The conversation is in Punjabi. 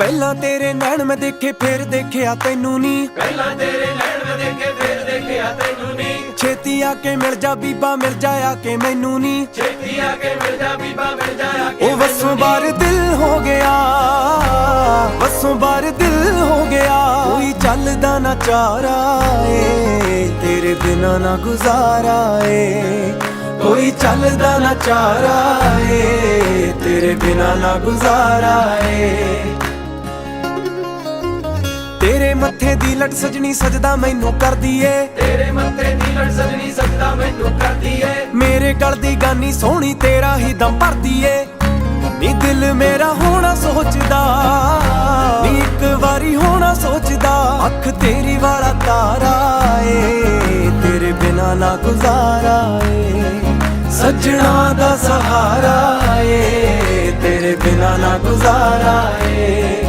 ਪਹਿਲਾਂ ਤੇਰੇ ਨੈਣ ਮੈਂ ਦੇਖੇ ਫਿਰ ਦੇਖਿਆ ਤੈਨੂੰ ਨੀ, ਪਹਿਲਾਂ ਤੇਰੇ ਨੈਣ ਮੈਂ ਦੇਖੇ ਫਿਰ ਦੇਖਿਆ ਤੈਨੂੰ ਨੀ। ਛੇਤੀ ਆ ਕੇ ਮਿਲ ਜਾ ਬੀਬਾ ਮਿਲ ਜਾ ਆ ਕੇ ਮੈਨੂੰ ਨੀ, ਛੇਤੀ ਆ ਕੇ ਮਿਲ ਜਾ ਬੀਬਾ ਮਿਲ ਜਾ ਆ ਕੇ ਉਹ ਵਸੋਂ ਬਾਰ ਦਿਲ ਹੋ ਗਿਆ, ਵਸੋਂ ਬਾਰ ਦਿਲ ਹੋ ਗਿਆ। ਕੋਈ ਚੱਲਦਾ ਨਾ ਚਾਰਾ ਏ ਤੇਰੇ ਬਿਨਾ ਨਾ ਗੁਜ਼ਾਰਾ ਏ, ਕੋਈ ਚੱਲਦਾ ਨਾ ਚਾਰਾ ਏ ਤੇਰੇ ਬਿਨਾ ਨਾ ਗੁਜ਼ਾਰਾ ਏ। ਤੇਰੇ ਮੱਥੇ ਦੀ ਲਟ ਸਜਣੀ ਸਜਦਾ ਮੈਨੂੰ ਕਰਦੀ ਏ, ਤੇਰੇ ਮੱਥੇ ਦੀ ਲੜ ਸਜਣੀ ਸਜਦਾ ਮੈਨੂੰ ਕਰਦੀ ਏ। ਮੇਰੇ ਗਲ ਦੀ ਗਾਨੀ ਸੋਹਣੀ ਤੇਰਾ ਹੀ ਦਮ ਭਰਦੀ ਏ। ਨੀ ਦਿਲ ਮੇਰਾ ਹੋਣਾ ਸੋਚਦਾ, ਨੀ ਇੱਕ ਵਾਰੀ ਹੋਣਾ ਸੋਚਦਾ। ਅੱਖ ਤੇਰੀ ਵਾਲਾ ਤਾਰਾ ਏ ਤੇਰੇ ਬਿਨਾ ਨਾ ਗੁਜ਼ਾਰਾ ਏ, ਸੱਜਣਾ ਦਾ ਸਹਾਰਾ ਏ ਤੇਰੇ ਬਿਨਾ ਨਾ ਗੁਜ਼ਾਰਾ ਏ।